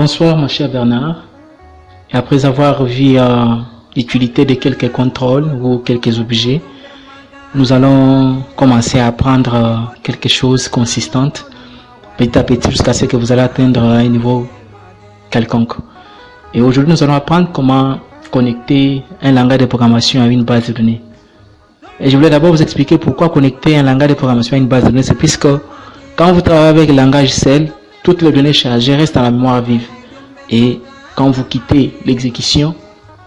Bonsoir mon cher Bernard. Et après avoir vu l'utilité de quelques contrôles ou quelques objets, nous allons commencer à apprendre quelque chose consistante petit à petit jusqu'à ce que vous allez atteindre un niveau quelconque. Et aujourd'hui, nous allons apprendre comment connecter un langage de programmation à une base de données. Et je voulais d'abord vous expliquer pourquoi connecter un langage de programmation à une base de données. C'est puisque quand vous travaillez avec le langage C, toutes les données chargées restent dans la mémoire vive. Et quand vous quittez l'exécution,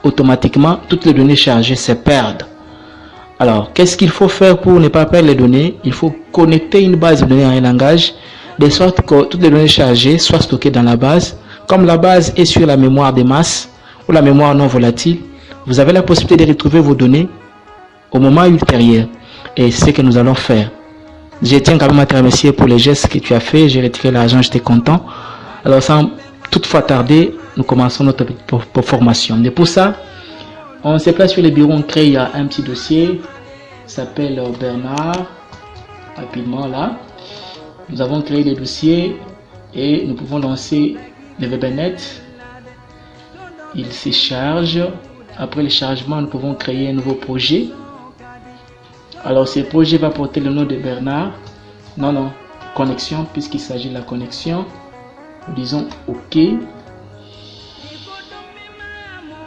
automatiquement, toutes les données chargées se perdent. Alors, qu'est-ce qu'il faut faire pour ne pas perdre les données? Il faut connecter une base de données à un langage, de sorte que toutes les données chargées soient stockées dans la base. Comme la base est sur la mémoire de masse ou la mémoire non volatile, vous avez la possibilité de retrouver vos données au moment ultérieur. Et c'est ce que nous allons faire. Je tiens quand même à te remercier pour les gestes que tu as fait. J'ai retiré l'argent, j'étais content. Alors, sans toutefois tarder, nous commençons notre formation. Mais pour ça, on se place sur le bureau, on crée un petit dossier, s'appelle Bernard, rapidement là. Nous avons créé le dossier et nous pouvons lancer le VBNet. Il se charge. Après le chargement, nous pouvons créer un nouveau projet. Alors ce projet va porter le nom de Bernard. Non, connexion, puisqu'il s'agit de la connexion. Nous disons OK.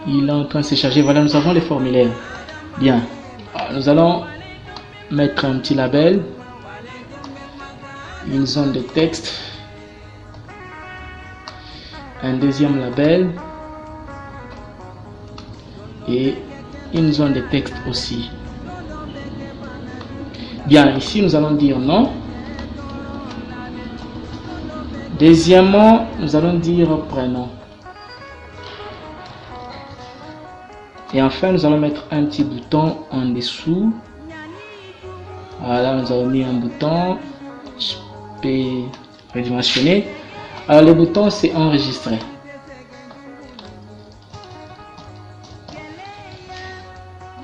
Il est en train de se charger. Voilà, nous avons les formulaires. Bien. Alors, nous allons mettre un petit label. Une zone de texte. Un deuxième label. Et une zone de texte aussi. Bien, ici nous allons dire non. Deuxièmement, nous allons dire prénom. Et enfin, nous allons mettre un petit bouton en dessous. Voilà, nous avons mis un bouton. Je peux redimensionner. Alors, le bouton, c'est enregistrer.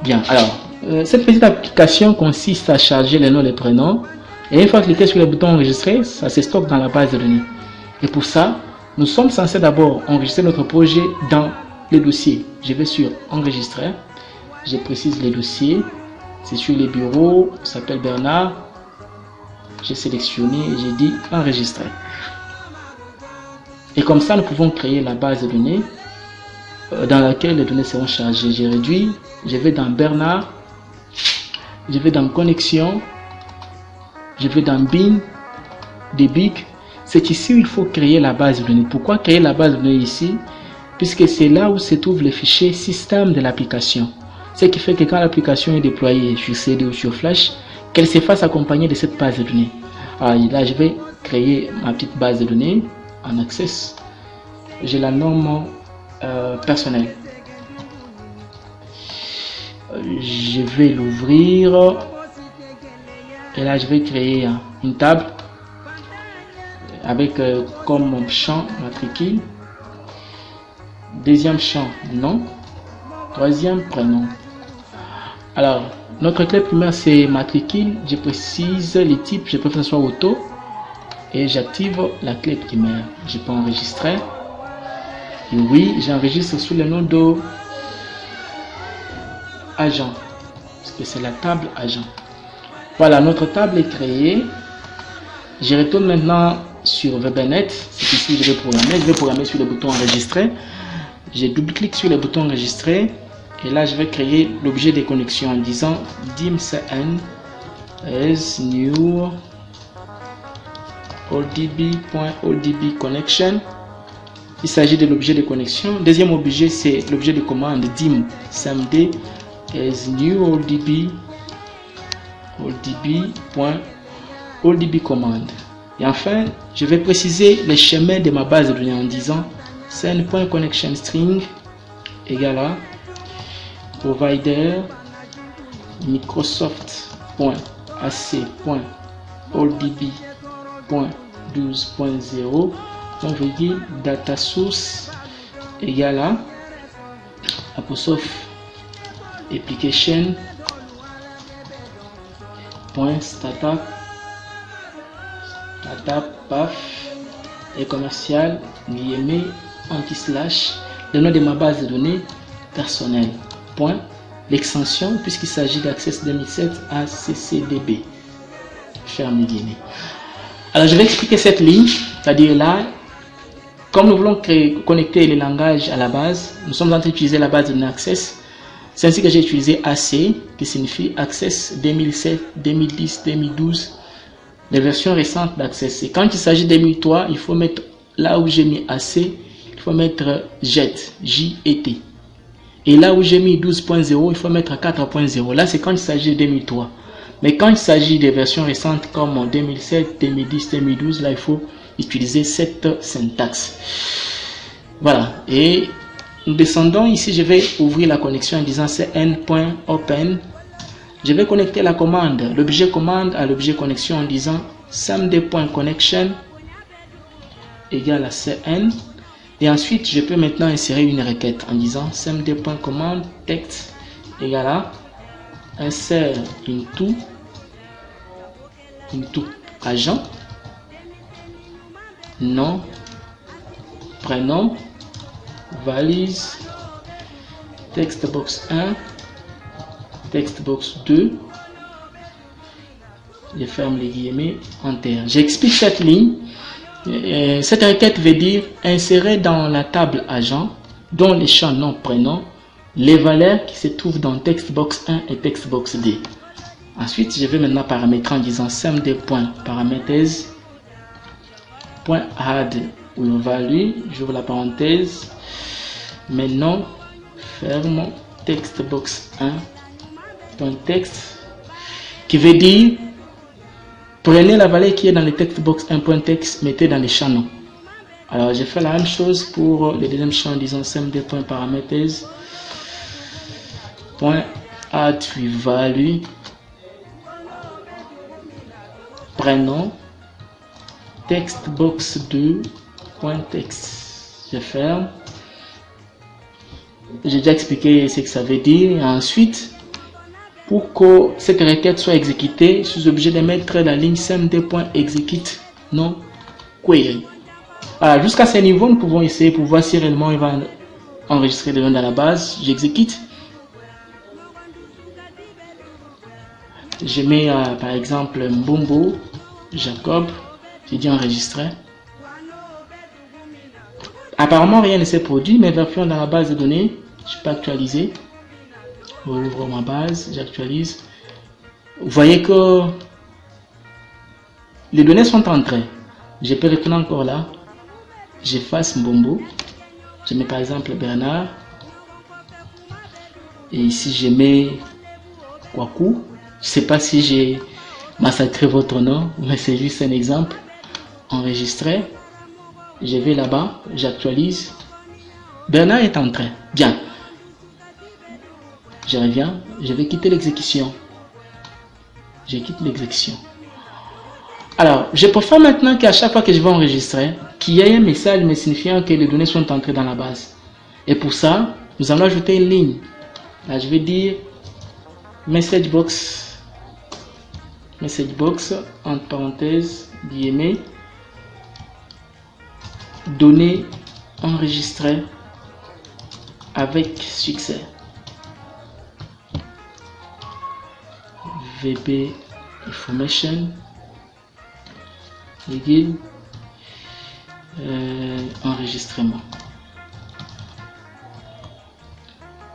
Bien, alors, cette petite application consiste à charger les noms et les prénoms. Et une fois cliqué sur le bouton enregistrer, ça se stocke dans la base de données. Et pour ça, nous sommes censés d'abord enregistrer notre projet dans le dossier. Je vais sur enregistrer. Je précise le dossier. C'est sur les bureaux. Ça s'appelle Bernard. J'ai sélectionné et j'ai dit enregistrer. Et comme ça, nous pouvons créer la base de données dans laquelle les données seront chargées. J'ai réduit. Je vais dans Bernard. Je vais dans connexion. Je vais dans bin. Debug. C'est ici où il faut créer la base de données. Pourquoi créer la base de données ici? Puisque c'est là où se trouve le fichier système de l'application. Ce qui fait que quand l'application est déployée sur CD ou sur Flash, qu'elle se fasse accompagner de cette base de données. Alors là, je vais créer ma petite base de données en Access. Je la nomme personnelle. Je vais l'ouvrir. Et là, je vais créer une table avec comme champ matricule. Deuxième champ, nom. Troisième, prénom. Alors, notre clé primaire, c'est matricule. Je précise les types. Je préfère que ce soit auto. Et j'active la clé primaire. Je peux enregistrer. Et oui, j'enregistre sous le nom de agent. Parce que c'est la table agent. Voilà, notre table est créée. Je retourne maintenant sur VBNet. C'est ici que je vais programmer. Je vais programmer sur le bouton enregistrer. Je double-clique sur le bouton enregistrer. Et là, je vais créer l'objet de connexion en disant dimcn as new oldb.oldb connection. Il s'agit de l'objet de connexion. Deuxième objet, c'est l'objet de commande dimcmd as new oldb.oldb command. Et enfin, je vais préciser les chemins de ma base de données en disant send.connection string égale à provider microsoft.ac.oldb.12.0 data source égale à apostrophe application startup path et commercial guillemets anti-slash, le nom de ma base de données personnelle, point, l'extension, puisqu'il s'agit d'Access 2007 à CCDB. Ferme les guillemets. Alors je vais expliquer cette ligne, c'est-à-dire là, comme nous voulons connecter les langages à la base, nous sommes en train d'utiliser la base de données Access. C'est ainsi que j'ai utilisé AC, qui signifie Access 2007, 2010, 2012, les versions récentes d'Access. Et quand il s'agit de 2003, il faut mettre, là où j'ai mis AC, il faut mettre JET, J-E-T. Et là où j'ai mis 12.0, il faut mettre 4.0. Là, c'est quand il s'agit de 2003. Mais quand il s'agit des versions récentes comme en 2007, 2010, 2012, là, il faut utiliser cette syntaxe. Voilà. Et nous descendons ici, je vais ouvrir la connexion en disant cn.open. Je vais connecter la commande, l'objet commande à l'objet connexion en disant samd.connection égale à cn. Et ensuite, je peux maintenant insérer une requête en disant samd.commande text égale à insert into agent, nom, prénom, valise, textbox 1, textbox 2, je ferme les guillemets, enter. J'explique cette ligne. Cette requête veut dire insérer dans la table agent, dont les champs nom, prénom, les valeurs qui se trouvent dans textbox 1 et textbox 2. Ensuite, je vais maintenant paramétrer en disant samd.parametres.add ou value, j'ouvre la parenthèse, maintenant ferme textbox 1.text, qui veut dire prenez la valeur qui est dans le textbox 1.text, mettez dans les champs nom. Alors, je fais la même chose pour le deuxième champ en disant samd.parametres.add value, prénom, textbox 2.text. Je ferme. J'ai déjà expliqué ce que ça veut dire. Et ensuite, pour que cette requête soit exécutée, je suis obligé de mettre la ligne samd.execute non query. Alors, jusqu'à ce niveau, nous pouvons essayer pour voir si réellement il va enregistrer le nom dans la base. J'exécute. Je mets par exemple Mbombo Jacob. J'ai dit enregistrer. Apparemment, rien ne s'est produit, mais version dans la base de données, je peux actualiser. Ouvre ma base, j'actualise. Vous voyez que les données sont entrées. Je peux retourner encore là. J'efface Mbombo. Je mets par exemple Bernard. Et ici, je mets Kwaku. Je ne sais pas si j'ai massacré votre nom, mais c'est juste un exemple. Enregistrer. Je vais là-bas, j'actualise. Bernard est entré. Bien. Je reviens, je vais quitter l'exécution. Je quitte l'exécution. Alors, je préfère maintenant qu'à chaque fois que je vais enregistrer, qu'il y ait un message me signifiant que les données sont entrées dans la base. Et pour ça, nous allons ajouter une ligne. Là, je vais dire message box, entre parenthèses, guillemets, données enregistrées avec succès. VB information égale enregistrement.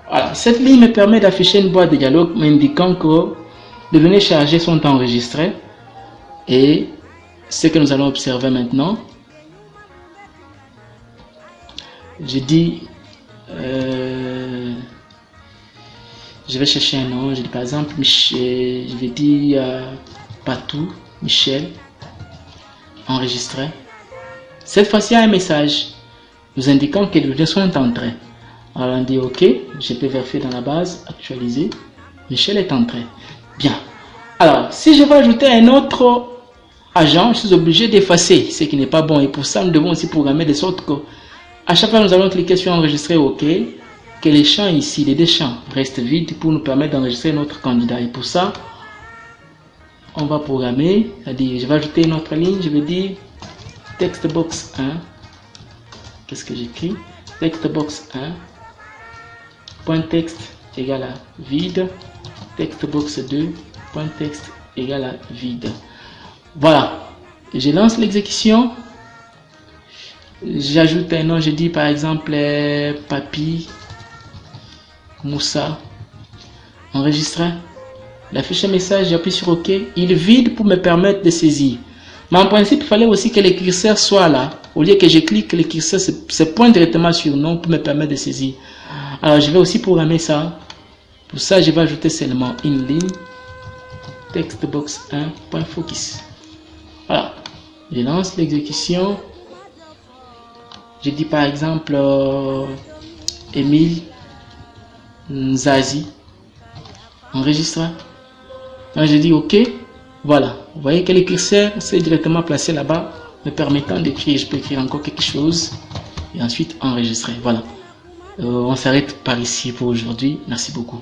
Voilà, cette ligne me permet d'afficher une boîte de dialogue m'indiquant que les données chargées sont enregistrées, et ce que nous allons observer maintenant, je dis je vais chercher un nom, je dis par exemple Michel, je vais dire Patou, Michel, enregistré. Cette fois-ci, il y a un message nous indiquant que les données sont entrées. Alors on dit OK, je peux vérifier dans la base, actualiser, Michel est entré. Bien. Alors, si je veux ajouter un autre agent, je suis obligé d'effacer ce qui n'est pas bon, et pour ça, nous devons aussi programmer de sorte que à chaque fois nous allons cliquer sur enregistrer OK, que les champs ici, les deux champs restent vides pour nous permettre d'enregistrer notre candidat. Et pour ça, on va programmer, c'est-à-dire je vais ajouter une autre ligne, je vais dire textbox 1. Qu'est-ce que j'écris? texte box 1, point texte égale à vide, texte box 2, point texte égale à vide. Voilà, je lance l'exécution, j'ajoute un nom, je dis par exemple Papi Moussa, enregistrer. L'affiche message, j'appuie sur OK, il vide pour me permettre de saisir. Mais en principe, il fallait aussi que le curseur soit là. Au lieu que je clique, le curseur se pointe directement sur nom pour me permettre de saisir. Alors, je vais aussi programmer ça. Pour ça, je vais ajouter seulement une ligne. Textbox 1, point focus. Voilà. Je lance l'exécution. Je dis par exemple Émile Nzazi. Enregistre. Là, je dis OK. Voilà. Vous voyez que le curseur s'est directement placé là-bas, me permettant d'écrire. Je peux écrire encore quelque chose et ensuite enregistrer. Voilà. On s'arrête par ici pour aujourd'hui. Merci beaucoup.